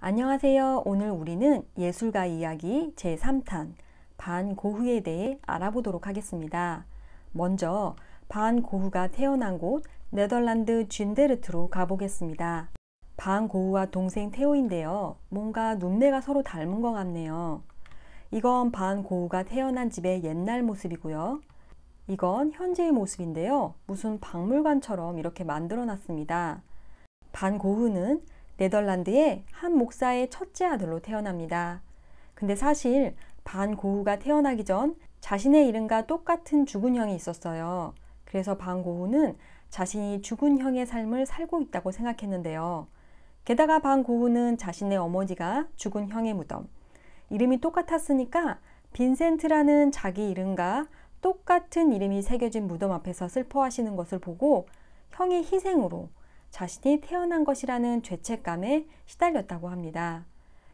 안녕하세요. 오늘 우리는 예술가 이야기 제3탄 반 고흐에 대해 알아보도록 하겠습니다. 먼저 반 고흐가 태어난 곳 네덜란드 준데르트로 가보겠습니다. 반 고흐와 동생 테오인데요. 뭔가 눈매가 서로 닮은 것 같네요. 이건 반 고흐가 태어난 집의 옛날 모습이고요. 이건 현재의 모습인데요. 무슨 박물관처럼 이렇게 만들어 놨습니다. 반 고흐는 네덜란드의 한 목사의 첫째 아들로 태어납니다. 근데 사실 반 고흐가 태어나기 전 자신의 이름과 똑같은 죽은 형이 있었어요. 그래서 반 고흐는 자신이 죽은 형의 삶을 살고 있다고 생각했는데요. 게다가 반 고흐는 자신의 어머니가 죽은 형의 무덤, 이름이 똑같았으니까 빈센트라는 자기 이름과 똑같은 이름이 새겨진 무덤 앞에서 슬퍼하시는 것을 보고 형의 희생으로 자신이 태어난 것이라는 죄책감에 시달렸다고 합니다.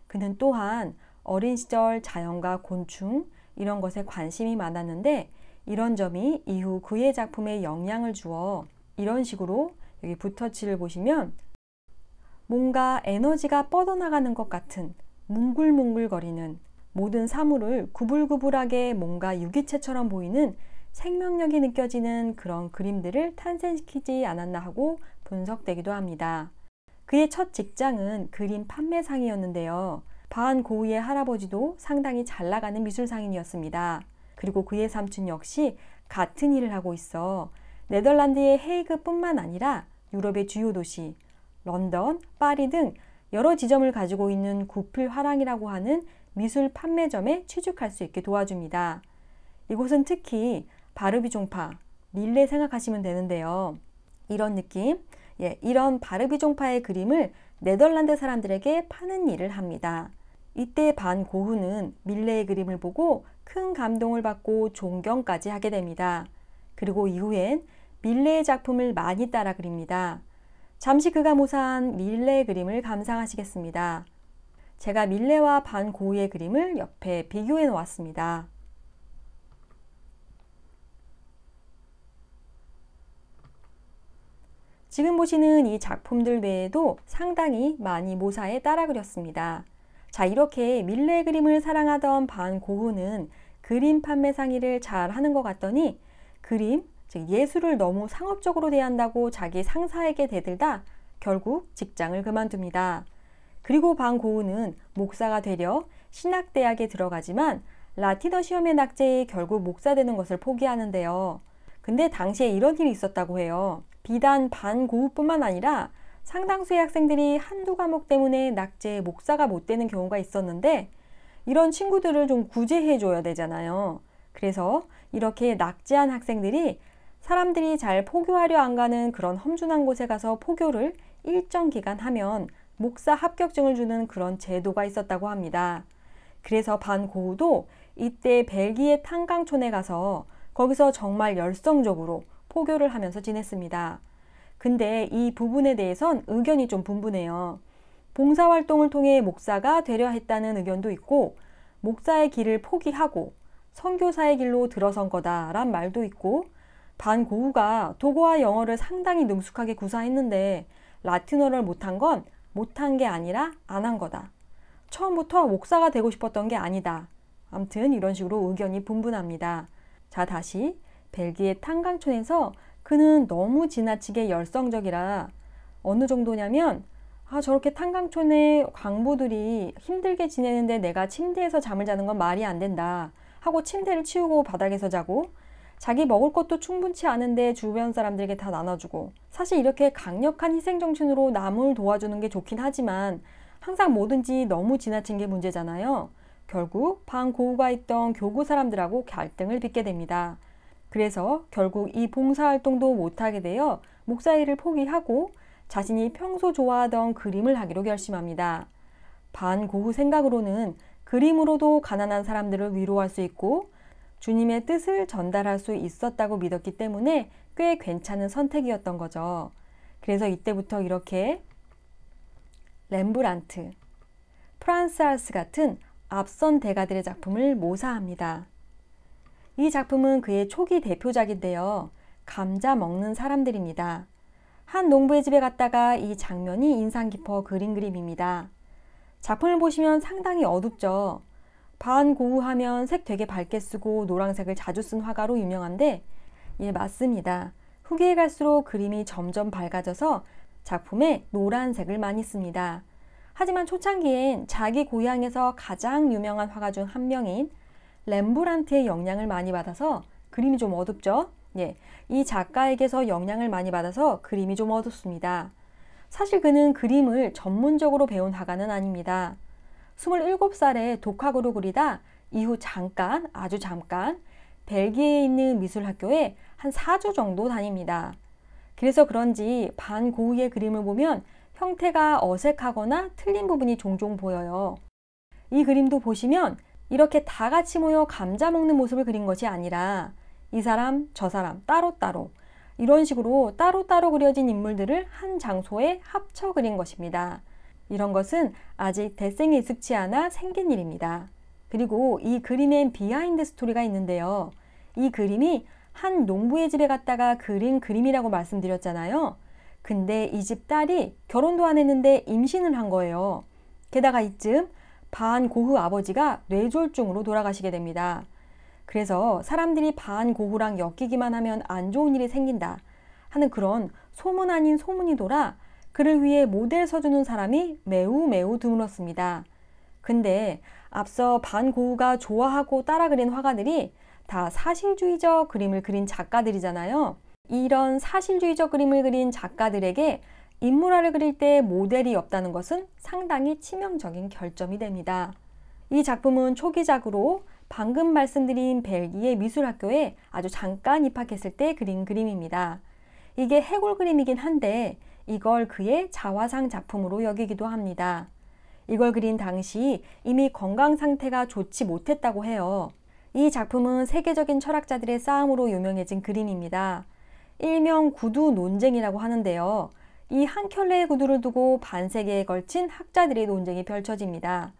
그는 또한 어린 시절 자연과 곤충 이런 것에 관심이 많았는데 이런 점이 이후 그의 작품에 영향을 주어 이런 식으로 여기 붓터치를 보시면 뭔가 에너지가 뻗어나가는 것 같은 뭉글뭉글거리는 모든 사물을 구불구불하게 뭔가 유기체처럼 보이는 생명력이 느껴지는 그런 그림들을 탄생시키지 않았나 하고 분석되기도 합니다. 그의 첫 직장은 그림 판매상이었는데요. 반 고흐의 할아버지도 상당히 잘 나가는 미술상인이었습니다. 그리고 그의 삼촌 역시 같은 일을 하고 있어 네덜란드의 헤이그뿐만 아니라 유럽의 주요 도시, 런던, 파리 등 여러 지점을 가지고 있는 구필화랑이라고 하는 미술 판매점에 취직할 수 있게 도와줍니다. 이곳은 특히 바르비종파, 밀레 생각하시면 되는데요. 이런 느낌, 이런 바르비종파의 그림을 네덜란드 사람들에게 파는 일을 합니다. 이때 반 고흐는 밀레의 그림을 보고 큰 감동을 받고 존경까지 하게 됩니다. 그리고 이후엔 밀레의 작품을 많이 따라 그립니다. 잠시 그가 모사한 밀레의 그림을 감상하시겠습니다. 제가 밀레와 반 고흐의 그림을 옆에 비교해 놓았습니다. 지금 보시는 이 작품들 외에도 상당히 많이 모사에 따라 그렸습니다. 자, 이렇게 밀레 그림을 사랑하던 반 고흐는 그림 판매상 일을 잘 하는 것 같더니 그림, 즉 예술을 너무 상업적으로 대한다고 자기 상사에게 대들다 결국 직장을 그만둡니다. 그리고 반 고흐는 목사가 되려 신학대학에 들어가지만 라틴어 시험에 낙제해 결국 목사 되는 것을 포기하는데요. 근데 당시에 이런 일이 있었다고 해요. 비단 반 고흐뿐만 아니라 상당수의 학생들이 한두 과목 때문에 낙제해 목사가 못 되는 경우가 있었는데 이런 친구들을 좀 구제해 줘야 되잖아요. 그래서 이렇게 낙제한 학생들이 사람들이 잘 포교하려 안 가는 그런 험준한 곳에 가서 포교를 일정 기간 하면 목사 합격증을 주는 그런 제도가 있었다고 합니다. 그래서 반 고흐도 이때 벨기에 탄강촌에 가서 거기서 정말 열성적으로 포교를 하면서 지냈습니다. 근데 이 부분에 대해선 의견이 좀 분분해요. 봉사활동을 통해 목사가 되려 했다는 의견도 있고 목사의 길을 포기하고 선교사의 길로 들어선 거다란 말도 있고 반 고흐가 독어와 영어를 상당히 능숙하게 구사했는데 라틴어를 못한 건 못한 게 아니라 안 한 거다. 처음부터 목사가 되고 싶었던 게 아니다. 아무튼 이런 식으로 의견이 분분합니다. 자, 다시 벨기에 탄강촌에서 그는 너무 지나치게 열성적이라 어느 정도냐면 저렇게 탄강촌의 광부들이 힘들게 지내는데 내가 침대에서 잠을 자는 건 말이 안 된다 하고 침대를 치우고 바닥에서 자고 자기 먹을 것도 충분치 않은데 주변 사람들에게 다 나눠주고 사실 이렇게 강력한 희생정신으로 남을 도와주는 게 좋긴 하지만 항상 뭐든지 너무 지나친 게 문제잖아요. 결국 반 고흐가 있던 교구 사람들하고 갈등을 빚게 됩니다. 그래서 결국 이 봉사활동도 못하게 되어 목사 일을 포기하고 자신이 평소 좋아하던 그림을 하기로 결심합니다. 반 고흐 생각으로는 그림으로도 가난한 사람들을 위로할 수 있고 주님의 뜻을 전달할 수 있었다고 믿었기 때문에 꽤 괜찮은 선택이었던 거죠. 그래서 이때부터 이렇게 렘브란트, 프란스 할스 같은 앞선 대가들의 작품을 모사합니다. 이 작품은 그의 초기 대표작인데요. 감자 먹는 사람들입니다. 한 농부의 집에 갔다가 이 장면이 인상 깊어 그린 그림입니다. 작품을 보시면 상당히 어둡죠. 반고흐하면 색 되게 밝게 쓰고 노란색을 자주 쓴 화가로 유명한데, 예, 맞습니다. 후기에 갈수록 그림이 점점 밝아져서 작품에 노란색을 많이 씁니다. 하지만 초창기엔 자기 고향에서 가장 유명한 화가 중 한 명인 렘브란트의 영향을 많이 받아서 그림이 좀 어둡죠? 예, 이 작가에게서 영향을 많이 받아서 그림이 좀 어둡습니다. 사실 그는 그림을 전문적으로 배운 화가는 아닙니다. 27살에 독학으로 그리다 이후 잠깐, 아주 잠깐 벨기에에 있는 미술학교에 한 4주 정도 다닙니다. 그래서 그런지 반 고흐의 그림을 보면 형태가 어색하거나 틀린 부분이 종종 보여요. 이 그림도 보시면 이렇게 다 같이 모여 감자 먹는 모습을 그린 것이 아니라 이 사람, 저 사람 따로따로 이런 식으로 따로따로 그려진 인물들을 한 장소에 합쳐 그린 것입니다. 이런 것은 아직 대생에 익숙치 않아 생긴 일입니다. 그리고 이 그림엔 비하인드 스토리가 있는데요. 이 그림이 한 농부의 집에 갔다가 그린 그림이라고 말씀드렸잖아요. 근데 이 집 딸이 결혼도 안 했는데 임신을 한 거예요. 게다가 이쯤 반 고흐 아버지가 뇌졸중으로 돌아가시게 됩니다. 그래서 사람들이 반 고흐랑 엮이기만 하면 안 좋은 일이 생긴다 하는 그런 소문 아닌 소문이 돌아 그를 위해 모델 서주는 사람이 매우 드물었습니다. 근데 앞서 반 고흐가 좋아하고 따라 그린 화가들이 다 사실주의적 그림을 그린 작가들이잖아요. 이런 사실주의적 그림을 그린 작가들에게 인물화를 그릴 때 모델이 없다는 것은 상당히 치명적인 결점이 됩니다. 이 작품은 초기작으로 방금 말씀드린 벨기에 미술학교에 아주 잠깐 입학했을 때 그린 그림입니다. 이게 해골 그림이긴 한데 이걸 그의 자화상 작품으로 여기기도 합니다. 이걸 그린 당시 이미 건강 상태가 좋지 못했다고 해요. 이 작품은 세계적인 철학자들의 싸움으로 유명해진 그림입니다. 일명 구두 논쟁이라고 하는데요. 이 한 켤레의 구두를 두고 반세기에 걸친 학자들의 논쟁이 펼쳐집니다.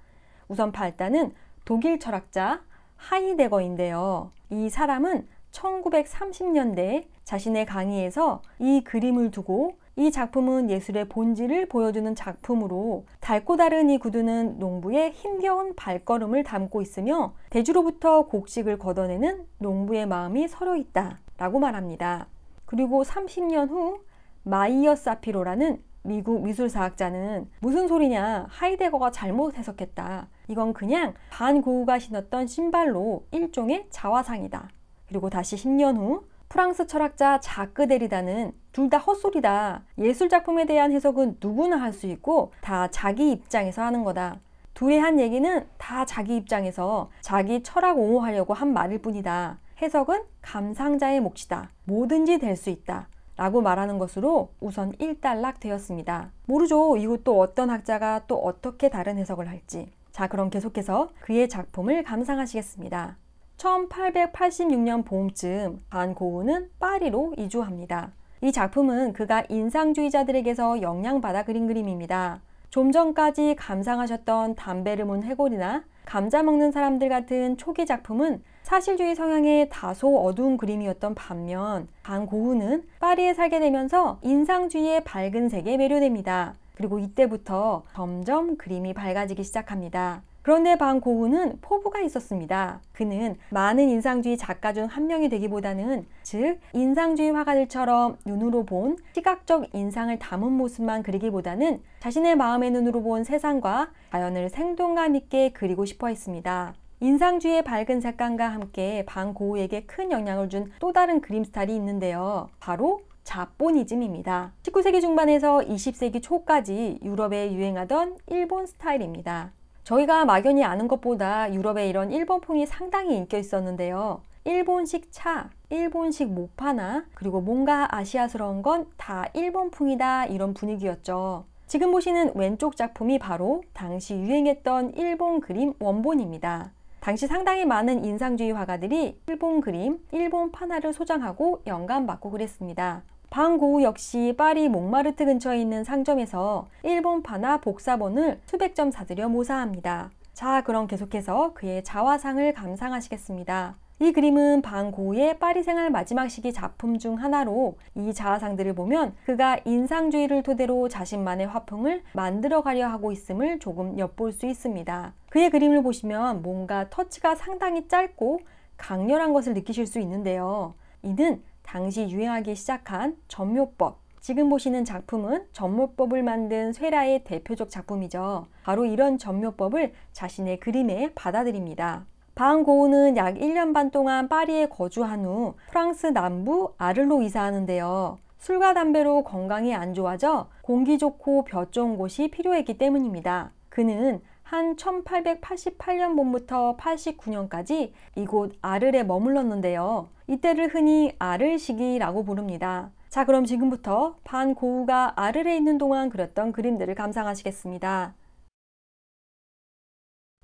우선 발단은 독일 철학자 하이데거인데요. 이 사람은 1930년대 자신의 강의에서 이 그림을 두고 이 작품은 예술의 본질을 보여주는 작품으로 닳고 다른 이 구두는 농부의 힘겨운 발걸음을 담고 있으며 대주로부터 곡식을 걷어내는 농부의 마음이 서려 있다 라고 말합니다. 그리고 30년 후 마이어 사피로라는 미국 미술사학자는 무슨 소리냐, 하이데거가 잘못 해석했다. 이건 그냥 반 고흐가 신었던 신발로 일종의 자화상이다. 그리고 다시 10년 후 프랑스 철학자 자크 데리다는 둘 다 헛소리다. 예술작품에 대한 해석은 누구나 할 수 있고 다 자기 입장에서 하는 거다. 둘이 한 얘기는 다 자기 입장에서 자기 철학 옹호하려고 한 말일 뿐이다. 해석은 감상자의 몫이다. 뭐든지 될 수 있다. 라고 말하는 것으로 우선 일단락 되었습니다. 모르죠. 이후 또 어떤 학자가 또 어떻게 다른 해석을 할지. 자, 그럼 계속해서 그의 작품을 감상하시겠습니다. 1886년 봄쯤 반 고흐는 파리로 이주합니다. 이 작품은 그가 인상주의자들에게서 영향받아 그린 그림입니다. 좀 전까지 감상하셨던 담배를 문 해골이나 감자 먹는 사람들 같은 초기 작품은 사실주의 성향의 다소 어두운 그림이었던 반면 반 고흐는 파리에 살게 되면서 인상주의의 밝은 색에 매료됩니다. 그리고 이때부터 점점 그림이 밝아지기 시작합니다. 그런데 반 고흐는 포부가 있었습니다. 그는 많은 인상주의 작가 중 한 명이 되기보다는 즉 인상주의 화가들처럼 눈으로 본 시각적 인상을 담은 모습만 그리기보다는 자신의 마음의 눈으로 본 세상과 자연을 생동감 있게 그리고 싶어 했습니다. 인상주의의 밝은 색감과 함께 반 고흐에게 큰 영향을 준 또 다른 그림 스타일이 있는데요. 바로 자포니즘입니다. 19세기 중반에서 20세기 초까지 유럽에 유행하던 일본 스타일입니다. 저희가 막연히 아는 것보다 유럽에 이런 일본풍이 상당히 인기 있었는데요. 일본식 차, 일본식 목파나 그리고 뭔가 아시아스러운 건 다 일본풍이다 이런 분위기였죠. 지금 보시는 왼쪽 작품이 바로 당시 유행했던 일본 그림 원본입니다. 당시 상당히 많은 인상주의 화가들이 일본 그림, 일본 판화를 소장하고 영감받고 그랬습니다. 반 고흐 역시 파리 몽마르트 근처에 있는 상점에서 일본 판화 복사본을 수백 점 사들여 모사합니다. 자, 그럼 계속해서 그의 자화상을 감상하시겠습니다. 이 그림은 반고흐의 파리 생활 마지막 시기 작품 중 하나로 이 자화상들을 보면 그가 인상주의를 토대로 자신만의 화풍을 만들어가려 하고 있음을 조금 엿볼 수 있습니다. 그의 그림을 보시면 뭔가 터치가 상당히 짧고 강렬한 것을 느끼실 수 있는데요. 이는 당시 유행하기 시작한 전묘법, 지금 보시는 작품은 전묘법을 만든 쇠라의 대표적 작품이죠. 바로 이런 전묘법을 자신의 그림에 받아들입니다. 반 고흐는 약 1년 반 동안 파리에 거주한 후 프랑스 남부 아르로 이사하는데요. 술과 담배로 건강이 안 좋아져 공기 좋고 볕 좋은 곳이 필요했기 때문입니다. 그는 한 1888년부터 89년까지 이곳 아르에 머물렀는데요. 이때를 흔히 아르 시기라고 부릅니다. 자, 그럼 지금부터 반 고흐가 아르에 있는 동안 그렸던 그림들을 감상하시겠습니다.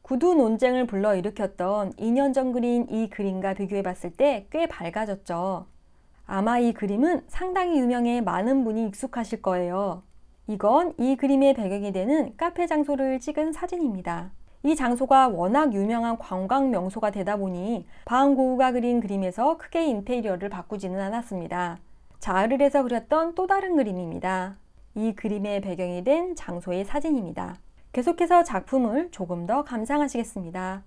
구두 논쟁을 불러일으켰던 2년 전 그린 이 그림과 비교해 봤을 때 꽤 밝아졌죠. 아마 이 그림은 상당히 유명해 많은 분이 익숙하실 거예요. 이건 이 그림의 배경이 되는 카페 장소를 찍은 사진입니다. 이 장소가 워낙 유명한 관광 명소가 되다 보니 반 고흐가 그린 그림에서 크게 인테리어를 바꾸지는 않았습니다. 자, 아르에서 그렸던 또 다른 그림입니다. 이 그림의 배경이 된 장소의 사진입니다. 계속해서 작품을 조금 더 감상하시겠습니다.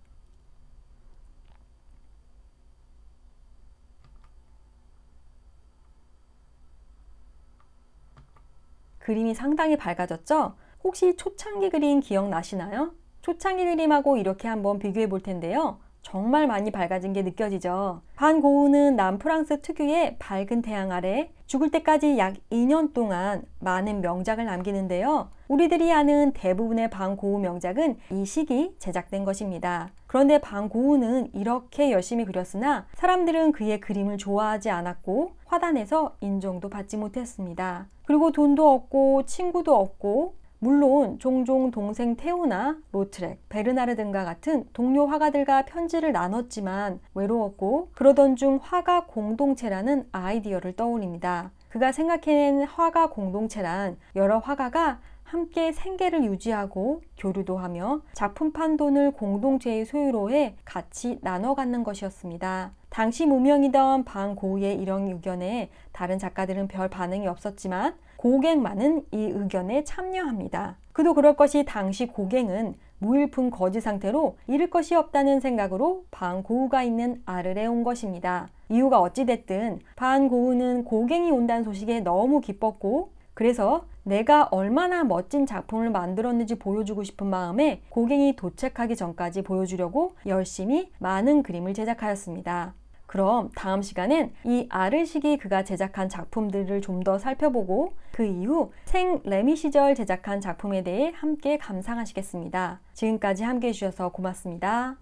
그림이 상당히 밝아졌죠? 혹시 초창기 그림 기억나시나요? 초창기 그림하고 이렇게 한번 비교해 볼 텐데요. 정말 많이 밝아진 게 느껴지죠. 반 고흐는 남프랑스 특유의 밝은 태양 아래 죽을 때까지 약 2년 동안 많은 명작을 남기는데요. 우리들이 아는 대부분의 반 고흐 명작은 이 시기 제작된 것입니다. 그런데 반 고흐는 이렇게 열심히 그렸으나 사람들은 그의 그림을 좋아하지 않았고 화단에서 인정도 받지 못했습니다. 그리고 돈도 없고 친구도 없고 물론 종종 동생 테오나 로트렉, 베르나르 등과 같은 동료 화가들과 편지를 나눴지만 외로웠고 그러던 중 화가 공동체라는 아이디어를 떠올립니다. 그가 생각해낸 화가 공동체란 여러 화가가 함께 생계를 유지하고 교류도 하며 작품 판돈을 공동체의 소유로 해 같이 나눠 갖는 것이었습니다. 당시 무명이던 반 고흐의 이런 의견에 다른 작가들은 별 반응이 없었지만 고갱만은 이 의견에 참여합니다. 그도 그럴 것이 당시 고갱은 무일푼 거지 상태로 잃을 것이 없다는 생각으로 반 고흐가 있는 아르에 온 것입니다. 이유가 어찌됐든 반 고흐는 고갱이 온다는 소식에 너무 기뻤고 그래서 내가 얼마나 멋진 작품을 만들었는지 보여주고 싶은 마음에 고갱이 도착하기 전까지 보여주려고 열심히 많은 그림을 제작하였습니다. 그럼 다음 시간엔 이 아르 시기 그가 제작한 작품들을 좀 더 살펴보고 그 이후 생 레미 시절 제작한 작품에 대해 함께 감상하시겠습니다. 지금까지 함께 해주셔서 고맙습니다.